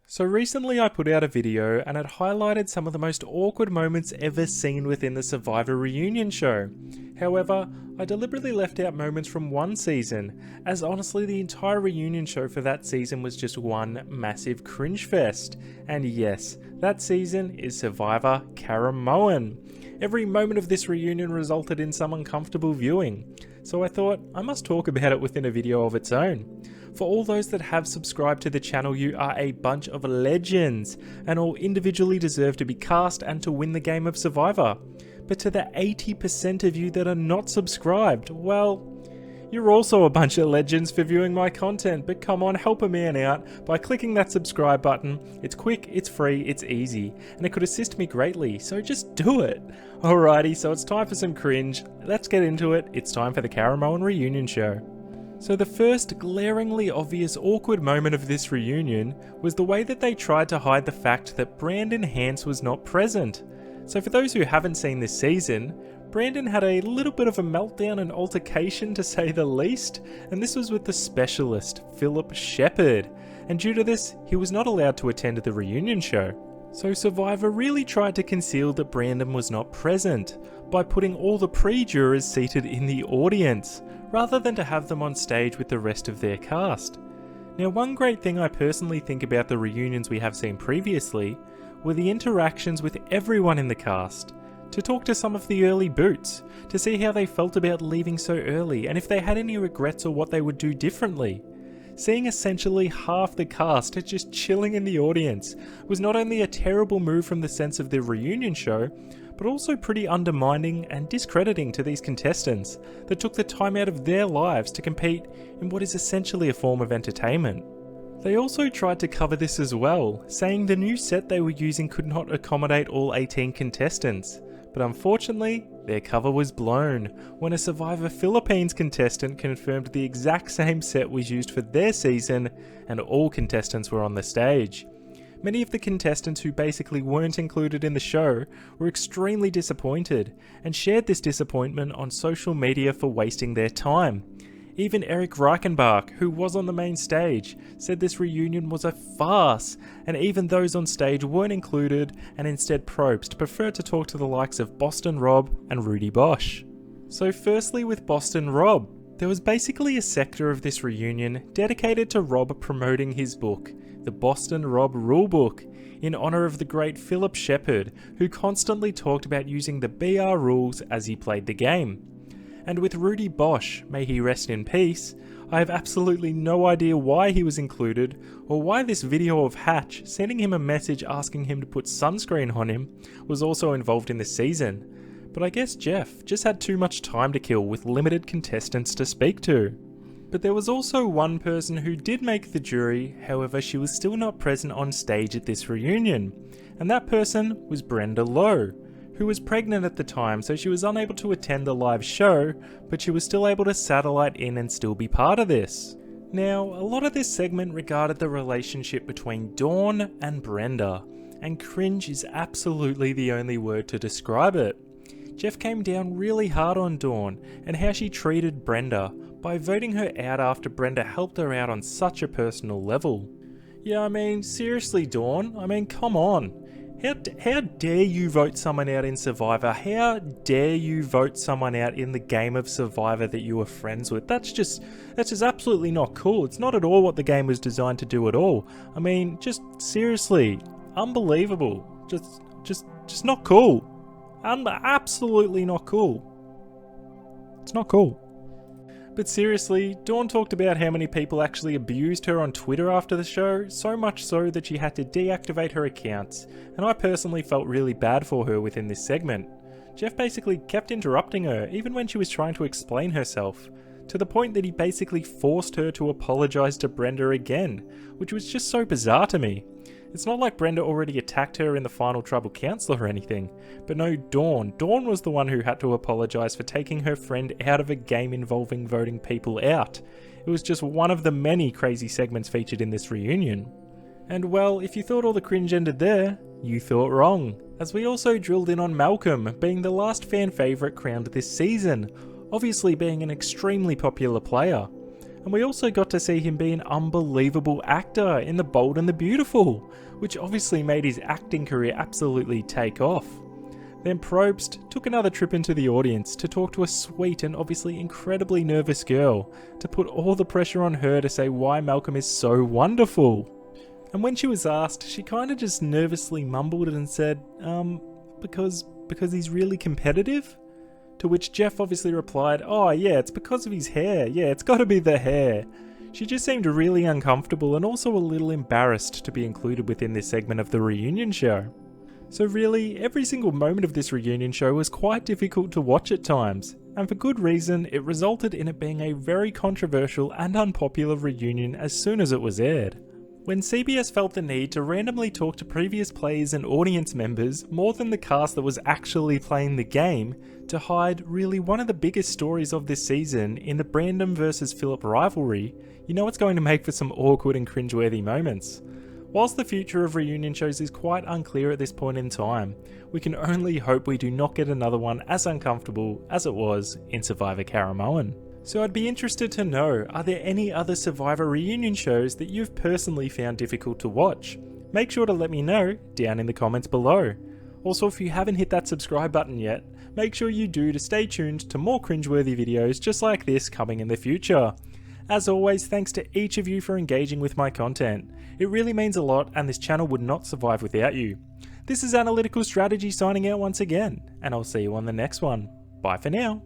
So recently I put out a video and it highlighted some of the most awkward moments ever seen within the Survivor reunion show. However, I deliberately left out moments from one season, as honestly the entire reunion show for that season was just one massive cringe fest. And yes, that season is Survivor Caramoan. Every moment of this reunion resulted in some uncomfortable viewing, so I thought I must talk about it within a video of its own. For all those that have subscribed to the channel, you are a bunch of legends, and all individually deserve to be cast and to win the game of Survivor. But to the 80% of you that are not subscribed, well, you're also a bunch of legends for viewing my content, but come on, help a man out by clicking that subscribe button. It's quick, it's free, it's easy, and it could assist me greatly, so just do it. Alrighty, so it's time for some cringe. Let's get into it. It's time for the Caramoan reunion show. So the first glaringly obvious awkward moment of this reunion was the way that they tried to hide the fact that Brandon Hance was not present. So for those who haven't seen this season, Brandon had a little bit of a meltdown and altercation to say the least, and this was with the specialist, Philip Shepherd, and due to this, he was not allowed to attend the reunion show. So Survivor really tried to conceal that Brandon was not present by putting all the pre-jurors seated in the audience, rather than to have them on stage with the rest of their cast. Now, one great thing I personally think about the reunions we have seen previously were the interactions with everyone in the cast, to talk to some of the early boots, to see how they felt about leaving so early and if they had any regrets or what they would do differently. Seeing essentially half the cast just chilling in the audience was not only a terrible move from the sense of the reunion show, but also pretty undermining and discrediting to these contestants that took the time out of their lives to compete in what is essentially a form of entertainment. They also tried to cover this as well, saying the new set they were using could not accommodate all 18 contestants. But unfortunately, their cover was blown when a Survivor Philippines contestant confirmed the exact same set was used for their season and all contestants were on the stage. Many of the contestants who basically weren't included in the show were extremely disappointed and shared this disappointment on social media for wasting their time. Even Eric Reichenbach, who was on the main stage, said this reunion was a farce, and even those on stage weren't included and instead Probst preferred to talk to the likes of Boston Rob and Rudy Bosch. So firstly with Boston Rob, there was basically a sector of this reunion dedicated to Rob promoting his book, the Boston Rob Rulebook, in honour of the great Philip Shepherd, who constantly talked about using the BR rules as he played the game. And with Rudy Bosch, may he rest in peace, I have absolutely no idea why he was included, or why this video of Hatch sending him a message asking him to put sunscreen on him was also involved in this season. But I guess Jeff just had too much time to kill with limited contestants to speak to. But there was also one person who did make the jury, however she was still not present on stage at this reunion, and that person was Brenda Lowe, who was pregnant at the time, so she was unable to attend the live show, but she was still able to satellite in and still be part of this. Now, a lot of this segment regarded the relationship between Dawn and Brenda, and cringe is absolutely the only word to describe it. Jeff came down really hard on Dawn and how she treated Brenda by voting her out after Brenda helped her out on such a personal level. Yeah, I mean, seriously Dawn, I mean, come on. How dare you vote someone out in Survivor? How dare you vote someone out in the game of Survivor that you were friends with? That's just absolutely not cool. It's not at all what the game was designed to do at all. I mean, just seriously, unbelievable. Just not cool. Absolutely not cool. It's not cool. But seriously, Dawn talked about how many people actually abused her on Twitter after the show, so much so that she had to deactivate her accounts, and I personally felt really bad for her within this segment. Jeff basically kept interrupting her, even when she was trying to explain herself, to the point that he basically forced her to apologise to Brenda again, which was just so bizarre to me. It's not like Brenda already attacked her in the Final Trouble Council or anything, but no, Dawn was the one who had to apologise for taking her friend out of a game involving voting people out. It was just one of the many crazy segments featured in this reunion. And well, if you thought all the cringe ended there, you thought wrong, as we also drilled in on Malcolm being the last fan favourite crowned this season, obviously being an extremely popular player. And we also got to see him be an unbelievable actor in The Bold and the Beautiful, which obviously made his acting career absolutely take off. Then Probst took another trip into the audience to talk to a sweet and obviously incredibly nervous girl, to put all the pressure on her to say why Malcolm is so wonderful. And when she was asked, she kinda just nervously mumbled and said, because he's really competitive? To which Jeff obviously replied, oh yeah, it's because of his hair, yeah, it's gotta be the hair. She just seemed really uncomfortable and also a little embarrassed to be included within this segment of the reunion show. So really, every single moment of this reunion show was quite difficult to watch at times, and for good reason. It resulted in it being a very controversial and unpopular reunion as soon as it was aired. When CBS felt the need to randomly talk to previous players and audience members more than the cast that was actually playing the game, to hide really one of the biggest stories of this season in the Brandon versus Philip rivalry, you know it's going to make for some awkward and cringeworthy moments. Whilst the future of reunion shows is quite unclear at this point in time, we can only hope we do not get another one as uncomfortable as it was in Survivor Caramoan. So I'd be interested to know, are there any other Survivor reunion shows that you've personally found difficult to watch? Make sure to let me know down in the comments below. Also, if you haven't hit that subscribe button yet, make sure you do to stay tuned to more cringeworthy videos just like this coming in the future. As always, thanks to each of you for engaging with my content. It really means a lot, and this channel would not survive without you. This is Analytical Strategy signing out once again, and I'll see you on the next one. Bye for now.